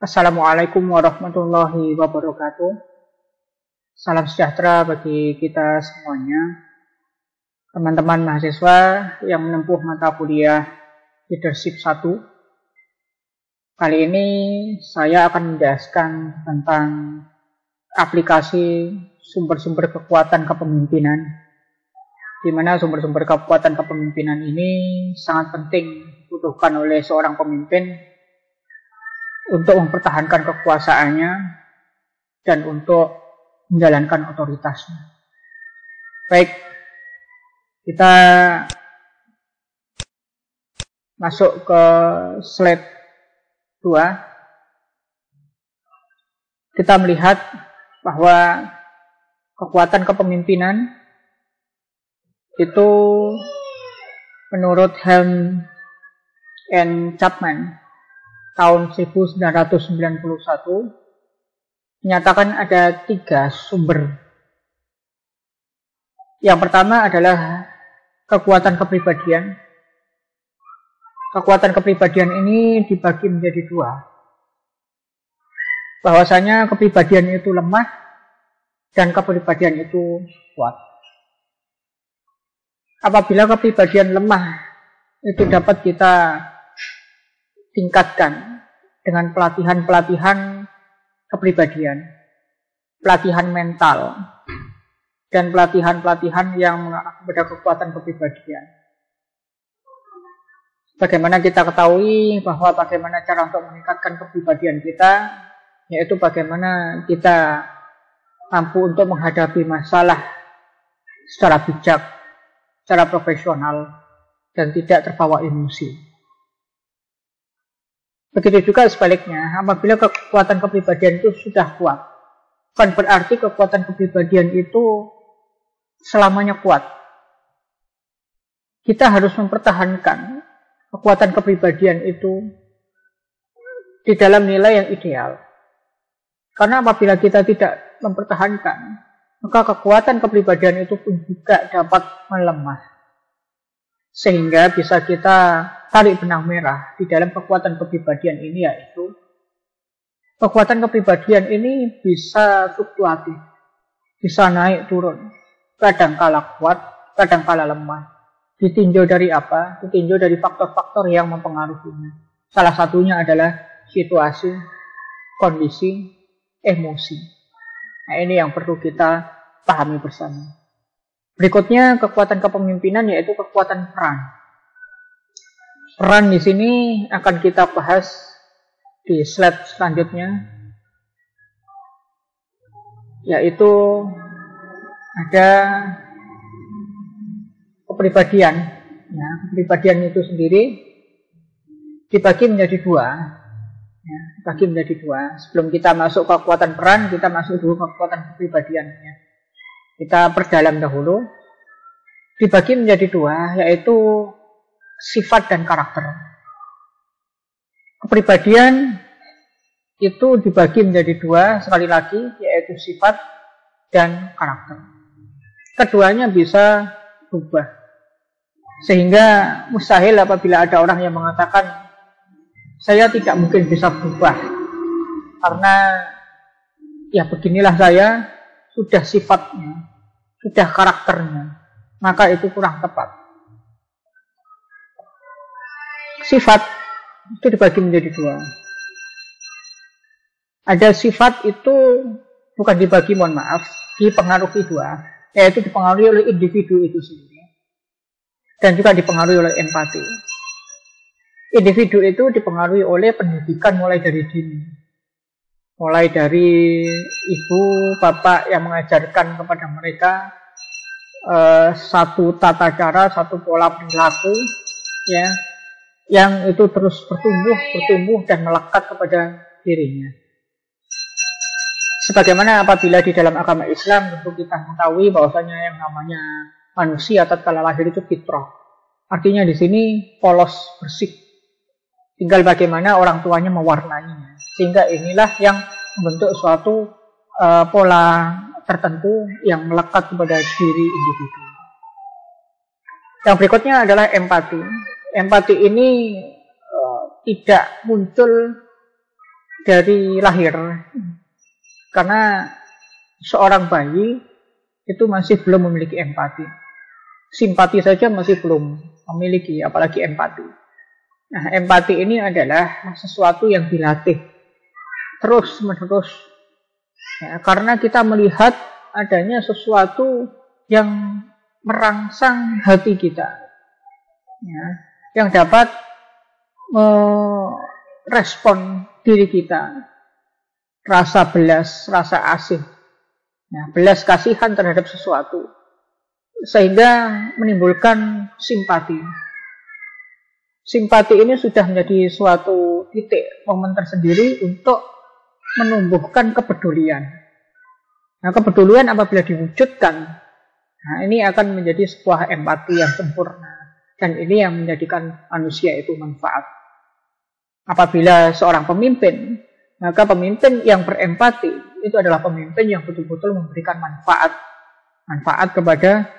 Assalamualaikum warahmatullahi wabarakatuh. Salam sejahtera bagi kita semuanya. Teman-teman mahasiswa yang menempuh mata kuliah Leadership 1. Kali ini saya akan menjelaskan tentang aplikasi sumber-sumber kekuatan kepemimpinan, di mana sumber-sumber kekuatan kepemimpinan ini sangat penting dibutuhkan oleh seorang pemimpin untuk mempertahankan kekuasaannya dan untuk menjalankan otoritasnya. Baik, kita masuk ke slide 2. Kita melihat bahwa kekuatan kepemimpinan itu menurut Helm and Chapman tahun 1991 menyatakan ada 3 sumber. Yang pertama adalah kekuatan kepribadian. Kekuatan kepribadian ini dibagi menjadi 2. Bahwasanya kepribadian itu lemah dan kepribadian itu kuat. Apabila kepribadian lemah itu dapat kita tingkatkan dengan pelatihan-pelatihan kepribadian, pelatihan mental, dan pelatihan-pelatihan yang mengarah kepada kekuatan kepribadian. Bagaimana kita ketahui bahwa bagaimana cara untuk meningkatkan kepribadian kita, yaitu bagaimana kita mampu untuk menghadapi masalah secara bijak, secara profesional, dan tidak terbawa emosi. Begitu juga sebaliknya, apabila kekuatan kepribadian itu sudah kuat, bukan berarti kekuatan kepribadian itu selamanya kuat. Kita harus mempertahankan kekuatan kepribadian itu di dalam nilai yang ideal. Karena apabila kita tidak mempertahankan, maka kekuatan kepribadian itu pun juga dapat melemah. Sehingga bisa kita tarik benang merah di dalam kekuatan kepribadian ini, yaitu kekuatan kepribadian ini bisa fluktuatif, bisa naik turun, kadang kala kuat, kadang kala lemah. Ditinjau dari apa? Ditinjau dari faktor-faktor yang mempengaruhinya. Salah satunya adalah situasi, kondisi, emosi. Nah, ini yang perlu kita pahami bersama. Berikutnya kekuatan kepemimpinan, yaitu kekuatan peran. Peran di sini akan kita bahas di slide selanjutnya, yaitu ada kepribadian. Ya, kepribadian itu sendiri dibagi menjadi 2. Ya, dibagi menjadi 2. Sebelum kita masuk ke kekuatan peran, kita masuk dulu ke kekuatan kepribadian. Ya. Kita perdalam dahulu. Dibagi menjadi 2, yaitu sifat dan karakter. Kepribadian itu dibagi menjadi 2, sekali lagi, yaitu sifat dan karakter. Keduanya bisa berubah. Sehingga mustahil apabila ada orang yang mengatakan, saya tidak mungkin bisa berubah, karena ya beginilah saya, sudah sifatnya, sudah karakternya, maka itu kurang tepat. Sifat itu dibagi menjadi 2. Ada sifat itu bukan dibagi, dipengaruhi 2, yaitu dipengaruhi oleh individu itu sendiri dan juga dipengaruhi oleh empati. Individu itu dipengaruhi oleh pendidikan mulai dari dini. Mulai dari ibu, bapak yang mengajarkan kepada mereka satu tata cara, satu pola perilaku, ya, yang itu terus bertumbuh dan melekat kepada dirinya. Sebagaimana apabila di dalam agama Islam tentu kita mengetahui bahwasanya yang namanya manusia tatkala lahir itu fitrah. Artinya di sini polos, bersih. Tinggal bagaimana orang tuanya mewarnainya. Sehingga inilah yang membentuk suatu pola tertentu yang melekat kepada diri individu. Yang berikutnya adalah empati. Empati ini tidak muncul dari lahir. Karena seorang bayi itu masih belum memiliki empati. Simpati saja masih belum memiliki, apalagi empati. Nah, empati ini adalah sesuatu yang dilatih terus-menerus. Ya, karena kita melihat adanya sesuatu yang merangsang hati kita. Ya, yang dapat merespon diri kita. Rasa belas, rasa asih. Ya, belas kasihan terhadap sesuatu. Sehingga menimbulkan simpati. Simpati ini sudah menjadi suatu titik momen tersendiri untuk menumbuhkan kepedulian. Nah, kepedulian apabila diwujudkan, nah ini akan menjadi sebuah empati yang sempurna. Dan ini yang menjadikan manusia itu manfaat. Apabila seorang pemimpin, maka pemimpin yang berempati itu adalah pemimpin yang betul-betul memberikan manfaat. Manfaat kepada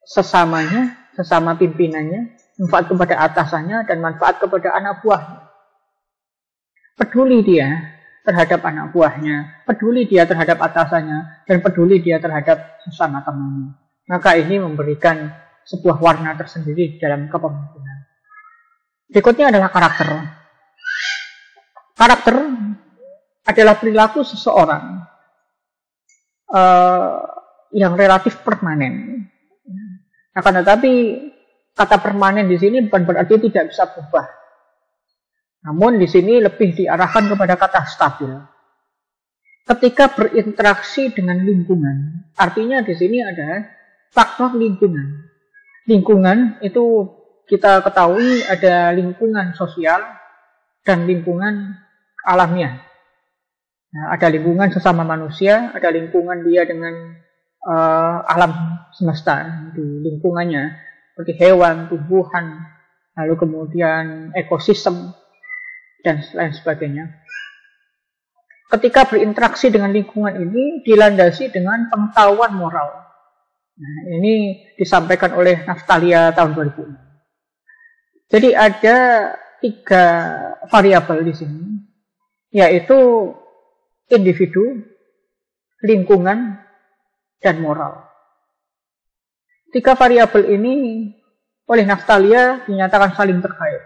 sesamanya, sesama pimpinannya, manfaat kepada atasannya, dan manfaat kepada anak buahnya. Peduli dia terhadap anak buahnya, peduli dia terhadap atasannya, dan peduli dia terhadap sesama temannya. Maka ini memberikan sebuah warna tersendiri dalam kepemimpinan. Berikutnya adalah karakter. Karakter adalah perilaku seseorang yang relatif permanen. Akan tetapi kata permanen di sini bukan berarti tidak bisa berubah. Namun di sini lebih diarahkan kepada kata stabil. Ketika berinteraksi dengan lingkungan, artinya di sini ada faktor lingkungan. Lingkungan itu kita ketahui ada lingkungan sosial dan lingkungan alamiah. Nah, ada lingkungan sesama manusia, ada lingkungan dia dengan alam semesta di lingkungannya, seperti hewan, tumbuhan, lalu kemudian ekosistem dan lain sebagainya. Ketika berinteraksi dengan lingkungan ini dilandasi dengan pengetahuan moral. Nah, ini disampaikan oleh Naftalia tahun 2006. Jadi ada 3 variabel di sini, yaitu individu, lingkungan, dan moral. 3 variabel ini oleh Naftalia dinyatakan saling terkait.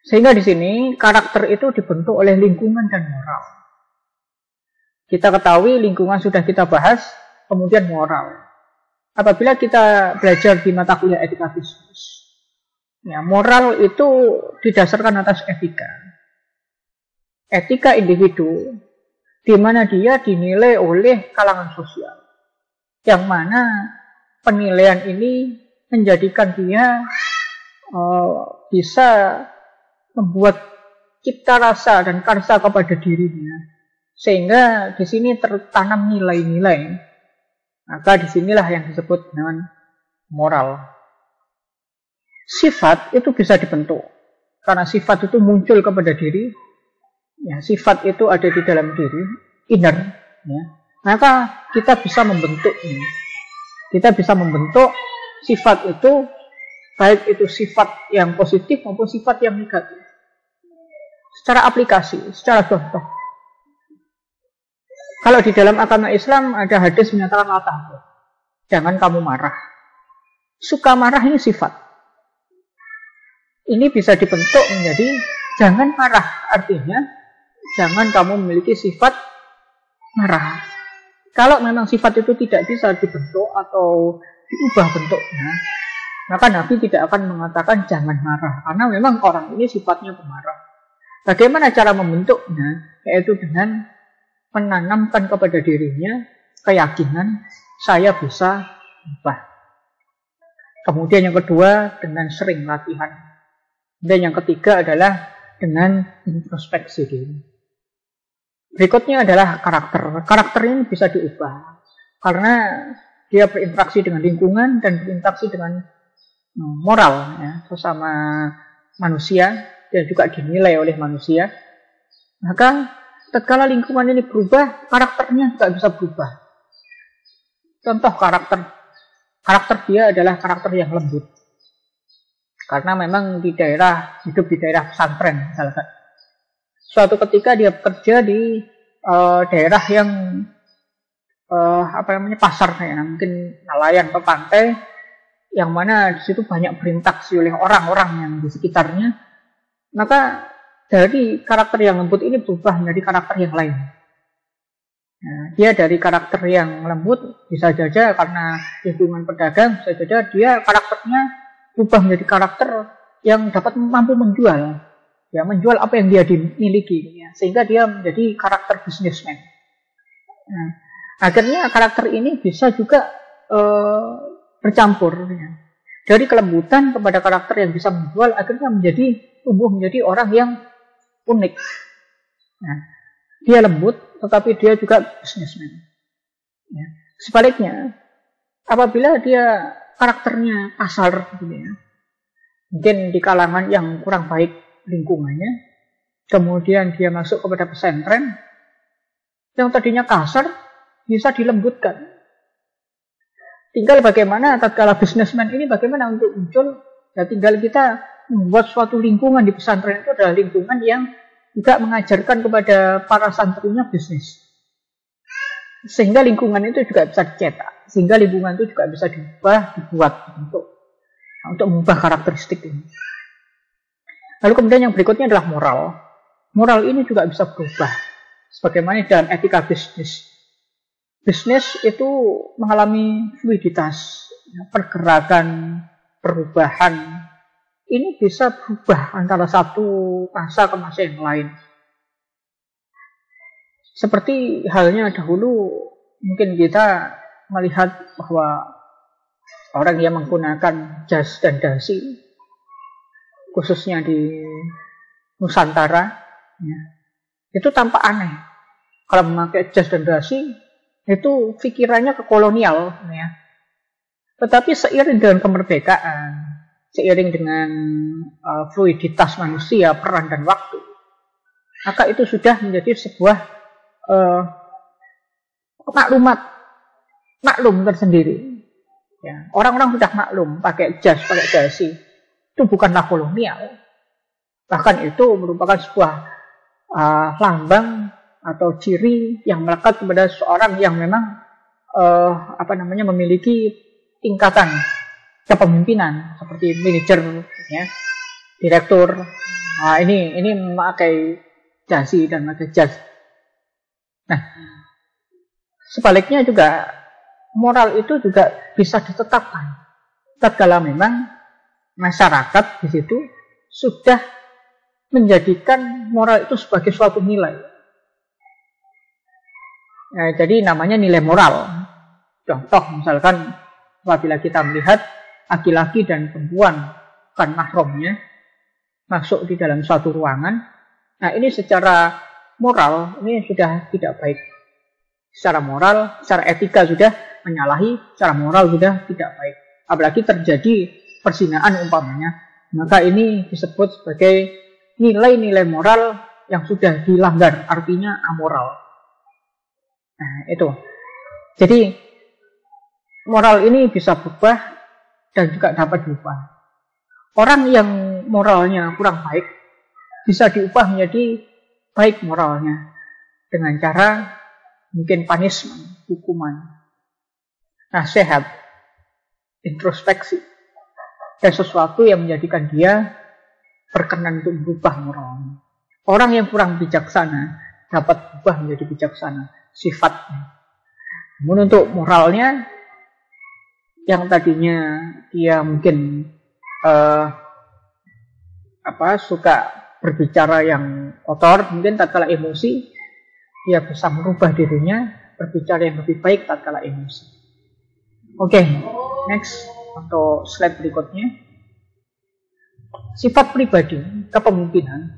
Sehingga di sini karakter itu dibentuk oleh lingkungan dan moral. Kita ketahui lingkungan sudah kita bahas, kemudian moral. Apabila kita belajar di mata kuliah etika bisnis, ya, moral itu didasarkan atas etika. Etika individu, di mana dia dinilai oleh kalangan sosial. Yang mana penilaian ini menjadikan dia bisa membuat cipta rasa dan karsa kepada dirinya. Sehingga di sini tertanam nilai-nilai. Maka disinilah yang disebut dengan moral. Sifat itu bisa dibentuk. Karena sifat itu muncul kepada diri. Ya, sifat itu ada di dalam diri, inner. Ya. Maka kita bisa membentuknya. Kita bisa membentuk sifat itu, baik itu sifat yang positif maupun sifat yang negatif. Secara aplikasi, secara contoh. Kalau di dalam agama Islam ada hadis menyatakan la tahzan, jangan kamu marah. Suka marah ini sifat. Ini bisa dibentuk menjadi jangan marah, artinya jangan kamu memiliki sifat marah. Kalau memang sifat itu tidak bisa dibentuk atau diubah bentuknya, maka Nabi tidak akan mengatakan jangan marah, karena memang orang ini sifatnya pemarah. Bagaimana cara membentuknya? Yaitu dengan menanamkan kepada dirinya keyakinan saya bisa ubah. Kemudian yang kedua dengan sering latihan. Dan yang ketiga adalah dengan introspeksi diri. Berikutnya adalah karakter. Karakter ini bisa diubah karena dia berinteraksi dengan lingkungan dan berinteraksi dengan moral, ya, sesama manusia dan juga dinilai oleh manusia. Maka tatkala lingkungan ini berubah, karakternya juga bisa berubah. Contoh karakter dia adalah karakter yang lembut. Karena memang hidup di daerah pesantren, suatu ketika dia bekerja di daerah yang pasar, ya, mungkin nelayan atau pantai, yang mana di situ banyak berinteraksi oleh orang-orang yang di sekitarnya, maka dari karakter yang lembut ini berubah menjadi karakter yang lain. Nah, dia dari karakter yang lembut bisa saja karena hubungan pedagang, bisa saja dia karakternya berubah menjadi karakter yang dapat mampu menjual, ya, menjual apa yang dia dimiliki, ya, sehingga dia menjadi karakter businessman. Nah, akhirnya karakter ini bisa juga bercampur, ya. Dari kelembutan kepada karakter yang bisa menjual, akhirnya tumbuh menjadi orang yang unik. Nah, dia lembut, tetapi dia juga businessman. Ya. Sebaliknya, apabila dia karakternya kasar, gitu ya, mungkin di kalangan yang kurang baik lingkungannya, kemudian dia masuk kepada pesantren, yang tadinya kasar bisa dilembutkan. Tinggal bagaimana tatkala businessman ini bagaimana untuk muncul, ya tinggal kita membuat suatu lingkungan di pesantren itu adalah lingkungan yang juga mengajarkan kepada para santrinya bisnis. Sehingga lingkungan itu juga bisa dicetak, sehingga lingkungan itu juga bisa dibuat untuk mengubah karakteristik ini. Lalu kemudian yang berikutnya adalah moral. Moral ini juga bisa berubah. Sebagaimana dalam etika bisnis. Bisnis itu mengalami fluiditas, pergerakan, perubahan. Ini bisa berubah antara satu masa ke masa yang lain. Seperti halnya dahulu, mungkin kita melihat bahwa orang yang menggunakan jas dan dasi, khususnya di Nusantara, ya, itu tampak aneh. Kalau memakai jas dan dasi, itu pikirannya ke kolonial, ya. Tetapi seiring dengan kemerdekaan, seiring dengan fluiditas manusia, peran dan waktu, maka itu sudah menjadi sebuah maklum tersendiri. Ya, orang-orang sudah maklum pakai jas, pakai dasi itu bukanlah kolonial. Bahkan itu merupakan sebuah lambang atau ciri yang melekat kepada seorang yang memang memiliki tingkatan kepemimpinan seperti manajer, ya, direktur. Nah, ini memakai dasi dan memakai jas. Nah, sebaliknya juga moral itu juga bisa ditetapkan tatkala memang masyarakat di situ sudah menjadikan moral itu sebagai suatu nilai. Nah, jadi namanya nilai moral. Contoh misalkan apabila kita melihat laki-laki dan perempuan bukan mahramnya masuk di dalam suatu ruangan, nah ini secara moral ini sudah tidak baik. Secara moral, secara etika sudah menyalahi, secara moral sudah tidak baik. Apalagi terjadi perzinaan umpamanya, maka ini disebut sebagai nilai-nilai moral yang sudah dilanggar, artinya amoral. Nah, itu. Jadi moral ini bisa berubah dan juga dapat diubah. Orang yang moralnya kurang baik bisa diubah menjadi baik moralnya dengan cara mungkin punishment, hukuman, nasihat, introspeksi, dan sesuatu yang menjadikan dia berkenan untuk berubah moralnya. Orang yang kurang bijaksana dapat berubah menjadi bijaksana sifatnya. Namun untuk moralnya yang tadinya dia mungkin suka berbicara yang kotor, mungkin tatkala emosi dia bisa merubah dirinya berbicara yang lebih baik tatkala emosi. Oke, next untuk slide berikutnya. Sifat pribadi kepemimpinan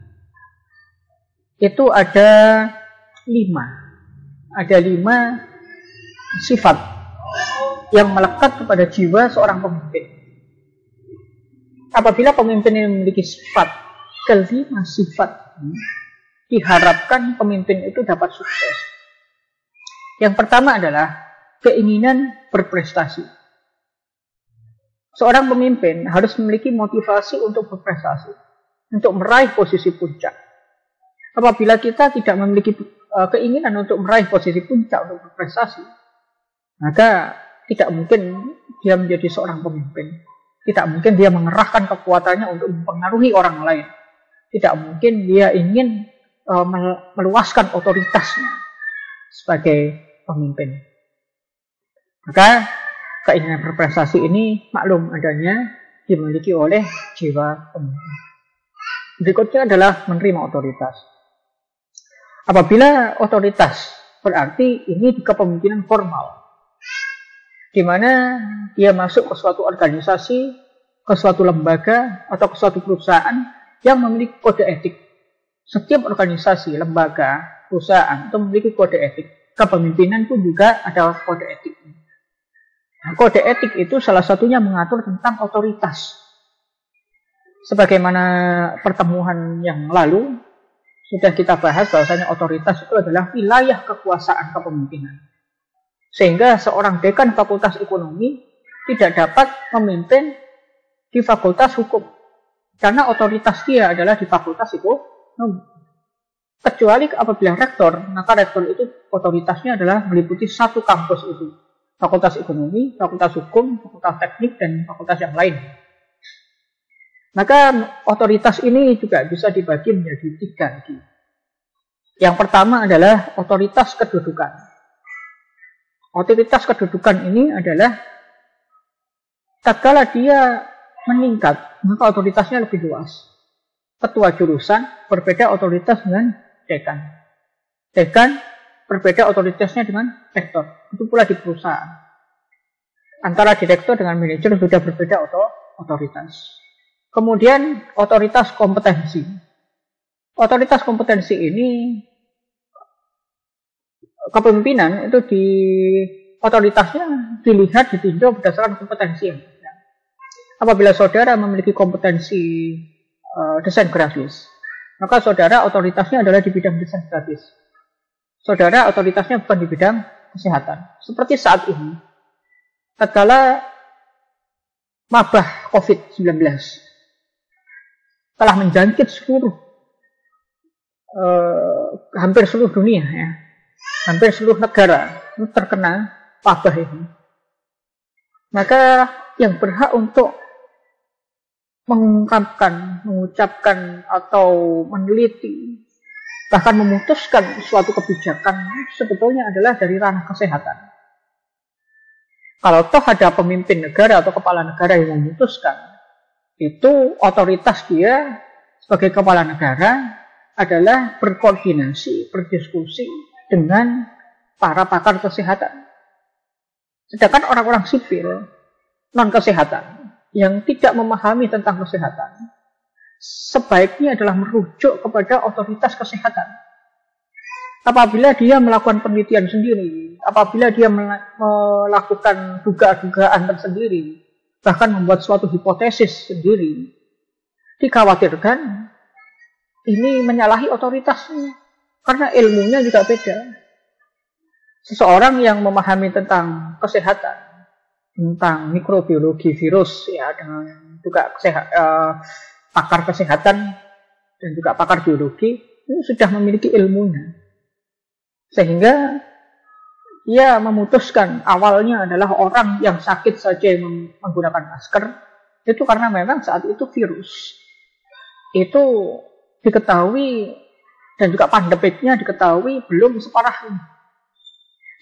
itu ada 5. Ada 5 sifat yang melekat kepada jiwa seorang pemimpin. Apabila pemimpin yang memiliki sifat, kelima sifat ini, diharapkan pemimpin itu dapat sukses. Yang pertama adalah keinginan berprestasi. Seorang pemimpin harus memiliki motivasi untuk berprestasi, untuk meraih posisi puncak. Apabila kita tidak memiliki keinginan untuk meraih posisi puncak untuk berprestasi, maka tidak mungkin dia menjadi seorang pemimpin. Tidak mungkin dia mengerahkan kekuatannya untuk mempengaruhi orang lain. Tidak mungkin dia ingin meluaskan otoritasnya sebagai pemimpin. Maka keinginan berprestasi ini maklum adanya dimiliki oleh jiwa pemimpin. Berikutnya adalah menerima otoritas. Apabila otoritas berarti ini di kepemimpinan formal, di mana dia masuk ke suatu organisasi, ke suatu lembaga, atau ke suatu perusahaan yang memiliki kode etik. Setiap organisasi, lembaga, perusahaan itu memiliki kode etik. Kepemimpinan pun juga ada kode etik. Nah, kode etik itu salah satunya mengatur tentang otoritas. Sebagaimana pertemuan yang lalu sudah kita bahas bahwasanya otoritas itu adalah wilayah kekuasaan kepemimpinan. Sehingga seorang dekan fakultas ekonomi tidak dapat memimpin di fakultas hukum. Karena otoritas dia adalah di fakultas ekonomi. Kecuali apabila rektor, maka rektor itu otoritasnya adalah meliputi satu kampus itu. Fakultas ekonomi, fakultas hukum, fakultas teknik, dan fakultas yang lain. Maka otoritas ini juga bisa dibagi menjadi 3. Yang pertama adalah otoritas kedudukan. Otoritas kedudukan ini adalah tatkala dia meningkat, maka otoritasnya lebih luas. Ketua jurusan berbeda otoritas dengan dekan. Dekan berbeda otoritasnya dengan rektor. Itu pula di perusahaan. Antara direktur dengan manajer sudah berbeda otoritas. Kemudian otoritas kompetensi. Otoritas kompetensi ini kepemimpinan itu otoritasnya dilihat, ditinjau berdasarkan kompetensi. Apabila saudara memiliki kompetensi desain grafis, maka saudara otoritasnya adalah di bidang desain grafis. Saudara otoritasnya bukan di bidang kesehatan. Seperti saat ini, tatkala wabah COVID-19 telah menjangkit hampir seluruh dunia, ya. Hampir seluruh negara terkena wabah ini. Maka yang berhak untuk mengucapkan atau meneliti, bahkan memutuskan suatu kebijakan sebetulnya adalah dari ranah kesehatan. Kalau toh ada pemimpin negara atau kepala negara yang memutuskan, itu otoritas dia sebagai kepala negara adalah berkoordinasi, berdiskusi dengan para pakar kesehatan. Sedangkan orang-orang sipil, non-kesehatan, yang tidak memahami tentang kesehatan, sebaiknya adalah merujuk kepada otoritas kesehatan. Apabila dia melakukan penelitian sendiri, apabila dia melakukan dugaan tersendiri, bahkan membuat suatu hipotesis sendiri, dikhawatirkan ini menyalahi otoritasnya, karena ilmunya juga beda. Seseorang yang memahami tentang kesehatan, tentang mikrobiologi virus, ya, dengan juga pakar kesehatan dan juga pakar biologi, ini sudah memiliki ilmunya, sehingga ia memutuskan awalnya adalah orang yang sakit saja yang menggunakan masker, itu karena memang saat itu virus itu diketahui dan juga pandemiknya diketahui belum separah ini.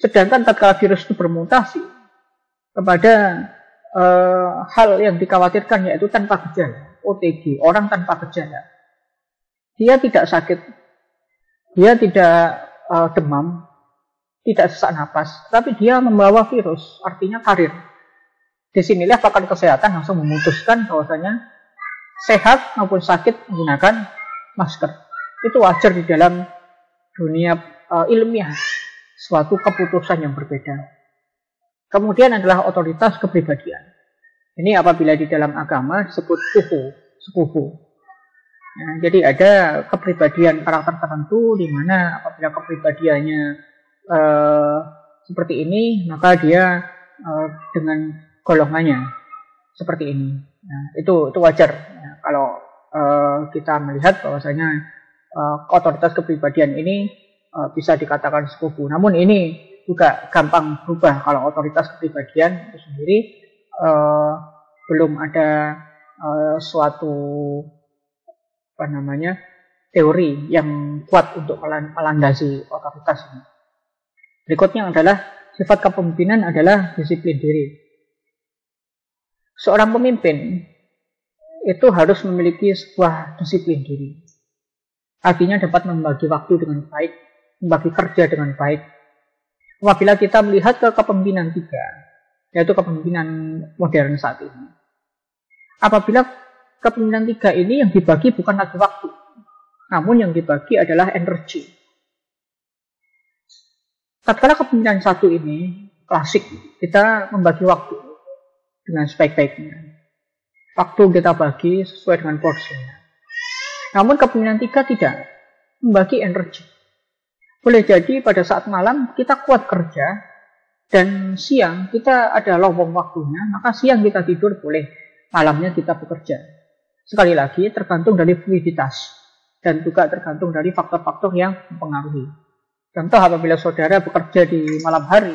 Sedangkan tatkala virus itu bermutasi kepada hal yang dikhawatirkan, yaitu tanpa gejala, OTG, orang tanpa gejala, dia tidak sakit, dia tidak demam, tidak sesak napas, tapi dia membawa virus, artinya karir. Disinilah pakar kesehatan langsung memutuskan bahwasanya sehat maupun sakit menggunakan masker. Itu wajar di dalam dunia ilmiah, suatu keputusan yang berbeda. Kemudian adalah otoritas kepribadian. Ini apabila di dalam agama disebut sepupu. Nah, jadi ada kepribadian karakter tertentu di mana apabila kepribadiannya seperti ini, maka dia dengan golongannya seperti ini. Nah, itu wajar. Nah, kalau kita melihat bahwasanya otoritas kepribadian ini bisa dikatakan sekufu. Namun ini juga gampang berubah kalau otoritas kepribadian itu sendiri belum ada suatu teori yang kuat untuk melandasi otoritas ini. Berikutnya adalah sifat kepemimpinan adalah disiplin diri. Seorang pemimpin itu harus memiliki sebuah disiplin diri. Artinya dapat membagi waktu dengan baik, membagi kerja dengan baik. Apabila kita melihat ke kepemimpinan 3, yaitu kepemimpinan modern saat ini. Apabila kepemimpinan 3 ini yang dibagi bukan lagi waktu, namun yang dibagi adalah energi. Tatkala kepemimpinan 1 ini klasik, kita membagi waktu dengan sebaik-baiknya. Waktu kita bagi sesuai dengan porsinya. Namun kepemimpinan 3 tidak, membagi energi. Boleh jadi pada saat malam kita kuat kerja, dan siang kita ada lowong waktunya, maka siang kita tidur boleh, malamnya kita bekerja. Sekali lagi tergantung dari fluiditas, dan juga tergantung dari faktor-faktor yang mempengaruhi. Contoh, apabila saudara bekerja di malam hari,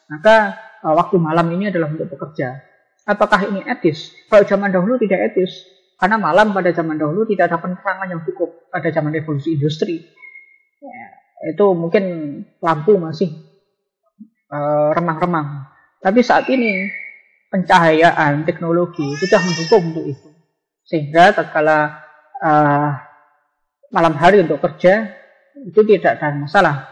maka waktu malam ini adalah untuk bekerja. Apakah ini etis? Kalau zaman dahulu tidak etis, karena malam pada zaman dahulu tidak ada penerangan yang cukup pada zaman revolusi industri. Itu mungkin lampu masih remang-remang. Tapi saat ini pencahayaan teknologi sudah mendukung untuk itu. Sehingga tatkala malam hari untuk kerja itu tidak ada masalah.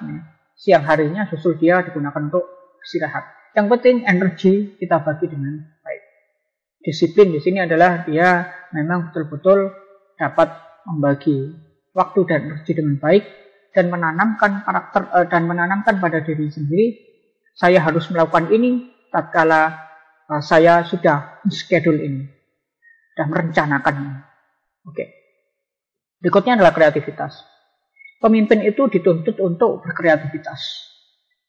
Siang harinya justru dia digunakan untuk istirahat. Yang penting energi kita bagi dengan baik. Disiplin di sini adalah dia memang betul-betul dapat membagi waktu dan energi dengan baik dan menanamkan karakter dan menanamkan pada diri sendiri, saya harus melakukan ini tatkala saya sudah schedule ini dan merencanakannya. Oke. Berikutnya adalah kreativitas. Pemimpin itu dituntut untuk berkreativitas.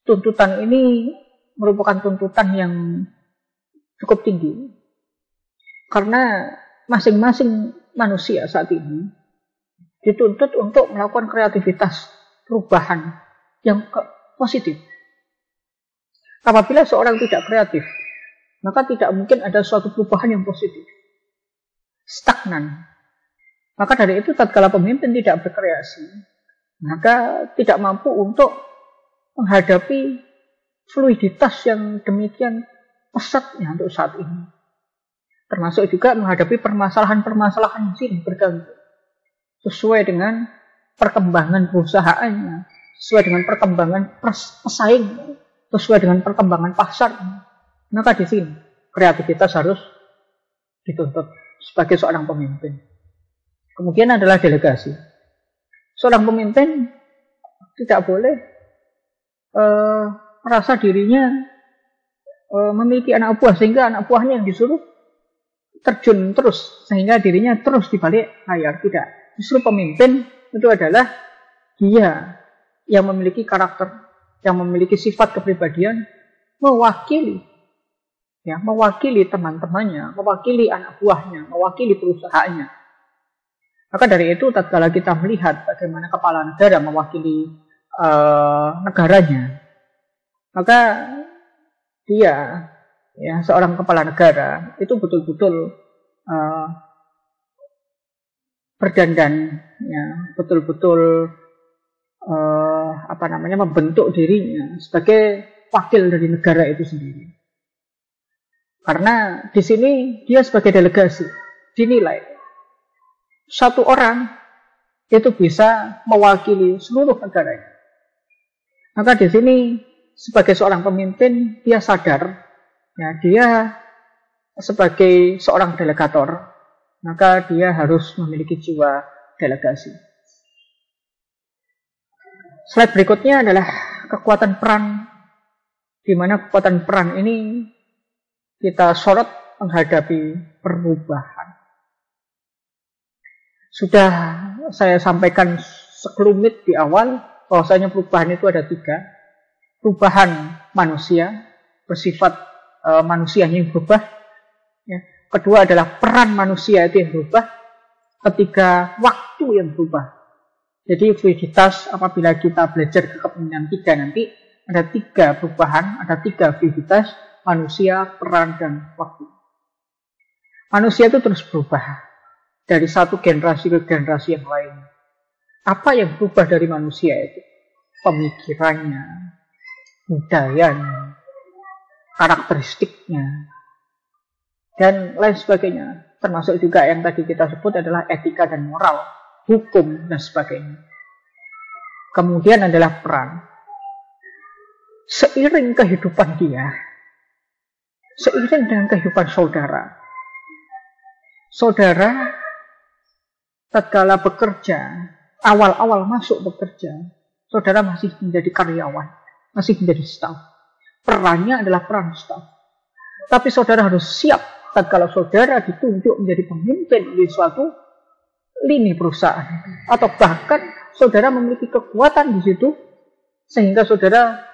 Tuntutan ini merupakan tuntutan yang cukup tinggi. Karena masing-masing manusia saat ini dituntut untuk melakukan kreativitas perubahan yang positif. Apabila seorang tidak kreatif, maka tidak mungkin ada suatu perubahan yang positif. Stagnan. Maka dari itu tatkala pemimpin tidak berkreasi, maka tidak mampu untuk menghadapi fluiditas yang demikian pesatnya untuk saat ini. Termasuk juga menghadapi permasalahan-permasalahan yang silih berganti. Sesuai dengan perkembangan perusahaannya, sesuai dengan perkembangan pesaing, sesuai dengan perkembangan pasar. Maka di sini kreativitas harus dituntut sebagai seorang pemimpin. Kemudian adalah delegasi. Seorang pemimpin tidak boleh merasa dirinya memiliki anak buah sehingga anak buahnya yang disuruh terjun terus sehingga dirinya terus di balik layar. Tidak. Justru pemimpin itu adalah dia yang memiliki karakter, yang memiliki sifat kepribadian, mewakili teman-temannya, mewakili anak buahnya, mewakili perusahaannya. Maka dari itu tatkala kita melihat bagaimana kepala negara mewakili negaranya, maka dia, seorang kepala negara itu betul-betul berdandan, betul-betul membentuk dirinya sebagai wakil dari negara itu sendiri. Karena di sini dia sebagai delegasi dinilai satu orang itu bisa mewakili seluruh negaranya. Maka di sini sebagai seorang pemimpin dia sadar, dia sebagai seorang delegator, maka dia harus memiliki jiwa delegasi. Slide berikutnya adalah kekuatan peran, di mana kekuatan peran ini kita sorot menghadapi perubahan. Sudah saya sampaikan sekelumit di awal, bahwasanya perubahan itu ada 3. Perubahan manusia, bersifat manusia yang berubah. Kedua adalah peran manusia itu yang berubah. Ketiga, waktu yang berubah. Jadi fluiditas apabila kita belajar ke kepemimpinan 3 nanti, ada 3 perubahan, ada 3 fluiditas, manusia, peran, dan waktu. Manusia itu terus berubah dari satu generasi ke generasi yang lain. Apa yang berubah dari manusia itu? Pemikirannya, budayanya, karakteristiknya, dan lain sebagainya. Termasuk juga yang tadi kita sebut adalah etika dan moral, hukum, dan sebagainya. Kemudian adalah peran. Seiring kehidupan dia, seiring dengan kehidupan saudara, tatkala bekerja, awal-awal masuk bekerja, saudara masih menjadi karyawan, masih menjadi staf. Perannya adalah peran staf. Tapi saudara harus siap tatkala saudara ditunjuk menjadi pemimpin di suatu lini perusahaan, atau bahkan saudara memiliki kekuatan di situ sehingga saudara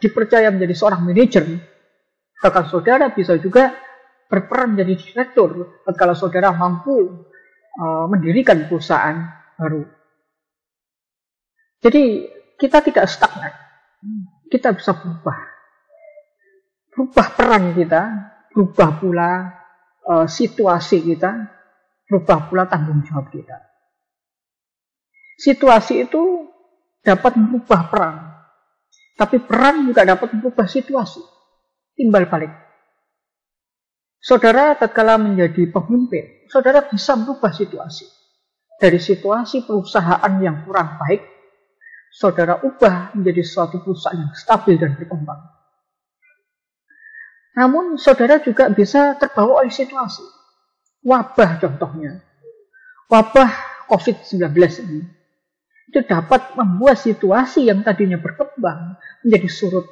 dipercaya menjadi seorang manajer. Bahkan saudara bisa juga berperan menjadi direktur tatkala saudara mampu mendirikan perusahaan baru. Jadi kita tidak stagnan, kita bisa berubah peran kita, berubah pula situasi kita, berubah pula tanggung jawab kita. Situasi itu dapat merubah peran, tapi peran juga dapat merubah situasi. Timbal balik. Saudara tatkala menjadi pemimpin, saudara bisa merubah situasi. Dari situasi perusahaan yang kurang baik, saudara ubah menjadi suatu perusahaan yang stabil dan berkembang. Namun saudara juga bisa terbawa oleh situasi. Wabah contohnya. Wabah COVID-19 ini. Itu dapat membuat situasi yang tadinya berkembang menjadi surut.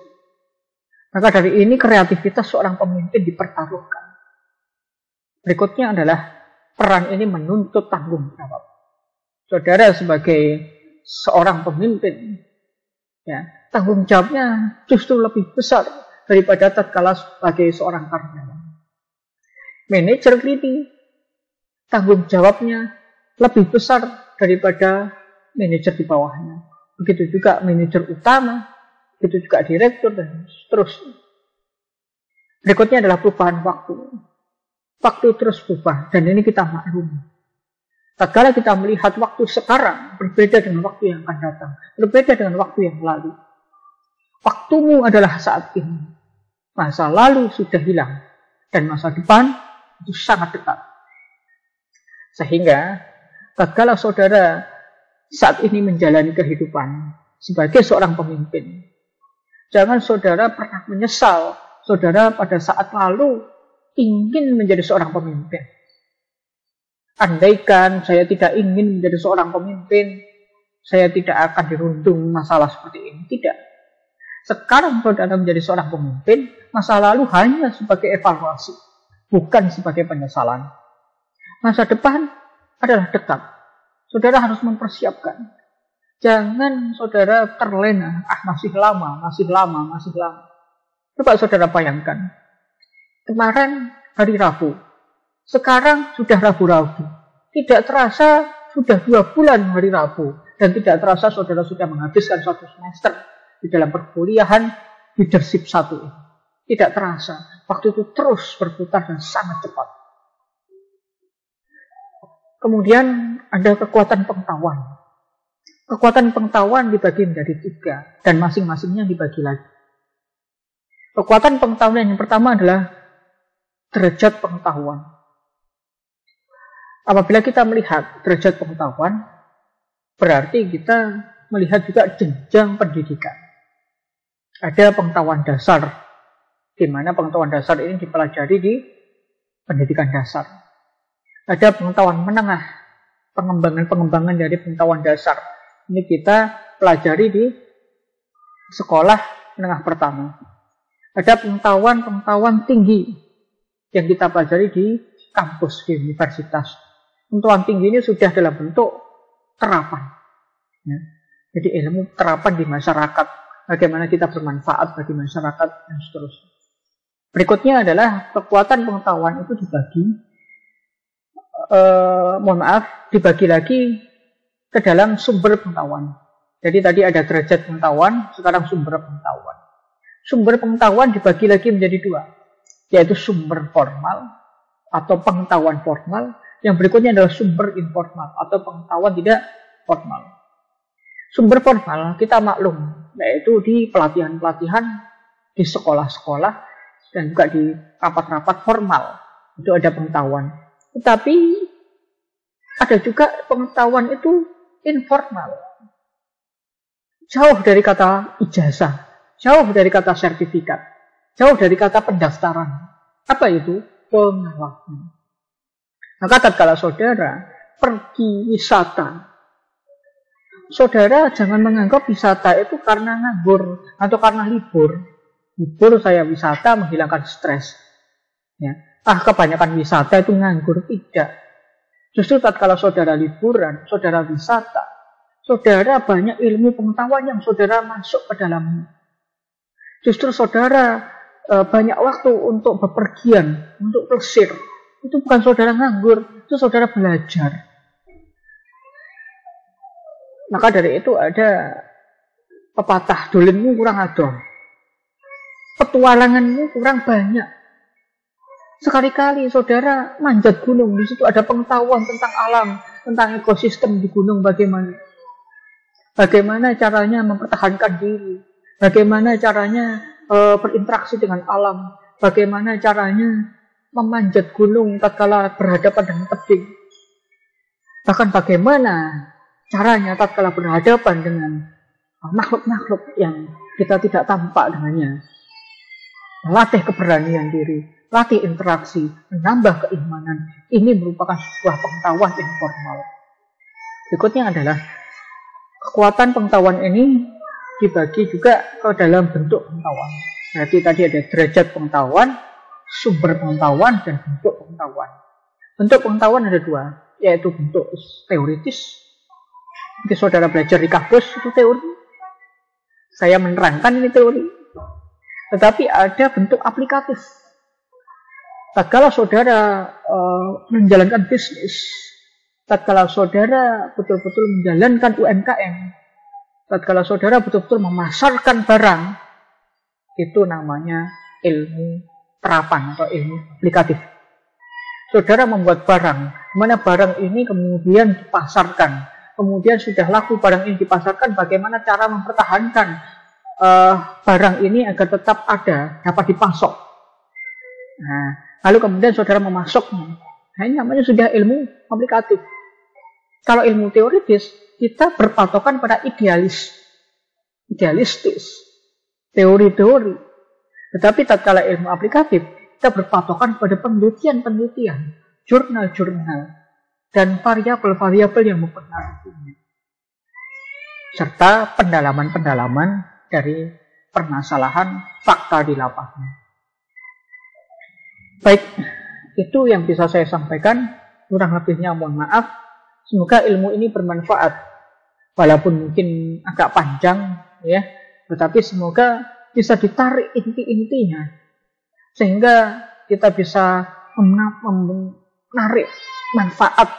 Maka dari ini kreativitas seorang pemimpin dipertaruhkan. Berikutnya adalah peran ini menuntut tanggung jawab. Saudara sebagai seorang pemimpin, ya, tanggung jawabnya justru lebih besar daripada tatkala sebagai seorang karyawan. Manajer ini tanggung jawabnya lebih besar daripada manajer di bawahnya. Begitu juga manajer utama, begitu juga direktur, dan seterusnya. Berikutnya adalah perubahan waktu. Waktu terus berubah, dan ini kita maklumi. Tatkala kita melihat waktu sekarang berbeda dengan waktu yang akan datang, berbeda dengan waktu yang lalu. Waktumu adalah saat ini. Masa lalu sudah hilang, dan masa depan itu sangat dekat. Sehingga tatkala saudara saat ini menjalani kehidupan sebagai seorang pemimpin, jangan saudara pernah menyesal saudara pada saat lalu ingin menjadi seorang pemimpin. Andaikan saya tidak ingin menjadi seorang pemimpin, saya tidak akan dirundung masalah seperti ini. Tidak. Sekarang saudara menjadi seorang pemimpin, masa lalu hanya sebagai evaluasi, bukan sebagai penyesalan. Masa depan adalah dekat. Saudara harus mempersiapkan. Jangan saudara terlena, masih lama. Coba saudara bayangkan. Kemarin hari Rabu, sekarang sudah Rabu-Rabu. Tidak terasa sudah 2 bulan hari Rabu. Dan tidak terasa saudara sudah menghabiskan 1 semester di dalam perkuliahan leadership 1 ini. Tidak terasa. Waktu itu terus berputar dan sangat cepat. Kemudian ada kekuatan pengetahuan. Kekuatan pengetahuan dibagi menjadi 3. Dan masing-masingnya dibagi lagi. Kekuatan pengetahuan yang pertama adalah derajat pengetahuan. Apabila kita melihat derajat pengetahuan, berarti kita melihat juga jenjang pendidikan. Ada pengetahuan dasar, di mana pengetahuan dasar ini dipelajari di pendidikan dasar. Ada pengetahuan menengah, pengembangan dari pengetahuan dasar. Ini kita pelajari di sekolah menengah pertama. Ada pengetahuan tinggi yang kita pelajari di kampus, di universitas. Pengetahuan tinggi ini sudah dalam bentuk terapan. Ya. Jadi ilmu terapan di masyarakat. Bagaimana kita bermanfaat bagi masyarakat dan seterusnya. Berikutnya adalah kekuatan pengetahuan itu dibagi. Dibagi lagi ke dalam sumber pengetahuan. Jadi tadi ada derajat pengetahuan, sekarang sumber pengetahuan. Sumber pengetahuan dibagi lagi menjadi dua, yaitu sumber formal atau pengetahuan formal. Yang berikutnya adalah sumber informal atau pengetahuan tidak formal. Sumber formal kita maklum, yaitu di pelatihan-pelatihan, di sekolah-sekolah, dan juga di rapat-rapat formal. Itu ada pengetahuan. Tetapi ada juga pengetahuan itu informal. Jauh dari kata ijazah, jauh dari kata sertifikat, jauh dari kata pendaftaran. Apa itu? Pengalaman. Maka tatkala saudara pergi wisata, saudara jangan menganggap wisata itu karena nganggur atau karena libur. Libur saya wisata menghilangkan stres. Ya. Kebanyakan wisata itu nganggur. Tidak. Justru tatkala saudara liburan, saudara wisata, saudara banyak ilmu pengetahuan yang saudara masuk ke dalamnya. Justru saudara banyak waktu untuk bepergian, untuk plesir. Itu bukan saudara nganggur, itu saudara belajar. Maka dari itu ada pepatah, dolinmu kurang adoh, petualanganmu kurang banyak. Sekali-kali saudara manjat gunung, di situ ada pengetahuan tentang alam, tentang ekosistem di gunung bagaimana. Bagaimana caranya mempertahankan diri, bagaimana caranya berinteraksi dengan alam, bagaimana caranya memanjat gunung tatkala berhadapan dengan tebing. Bahkan bagaimana caranya tatkala berhadapan dengan makhluk-makhluk yang kita tidak tampak dengannya. Latih keberanian diri, latih interaksi, menambah keimanan. Ini merupakan sebuah pengetahuan informal. Berikutnya adalah kekuatan pengetahuan ini dibagi juga ke dalam bentuk pengetahuan. Berarti tadi ada derajat pengetahuan, sumber pengetahuan, dan bentuk pengetahuan. Bentuk pengetahuan ada dua, yaitu bentuk teoritis. Nanti saudara belajar di kampus itu teori. Saya menerangkan ini teori. Tetapi ada bentuk aplikatif. Tatkala saudara menjalankan bisnis, tatkala saudara betul-betul menjalankan UMKM, tatkala saudara betul-betul memasarkan barang, itu namanya ilmu terapan atau ilmu aplikatif. Saudara membuat barang, mana barang ini kemudian dipasarkan, kemudian sudah laku barang ini dipasarkan, bagaimana cara mempertahankan barang ini agar tetap ada, dapat dipasok. Nah, lalu kemudian saudara memasoknya. Nah, ini namanya sudah ilmu aplikatif. Kalau ilmu teoritis, kita berpatokan pada idealistis, teori-teori. Tetapi tatkala ilmu aplikatif, kita berpatokan pada penelitian-penelitian, jurnal-jurnal, dan variabel-variabel yang mempengaruhinya. Serta pendalaman-pendalaman dari permasalahan fakta di lapangan. Baik, itu yang bisa saya sampaikan. Kurang lebihnya mohon maaf. Semoga ilmu ini bermanfaat. Walaupun mungkin agak panjang, ya, tetapi semoga bisa ditarik inti-intinya, sehingga kita bisa menarik manfaat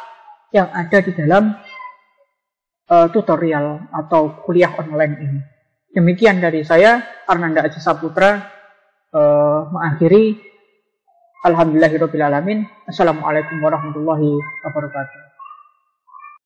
yang ada di dalam tutorial atau kuliah online ini. Demikian dari saya, Arnanda Aji Saputra, mengakhiri. Alhamdulillahirrabbilalamin. Assalamualaikum warahmatullahi wabarakatuh.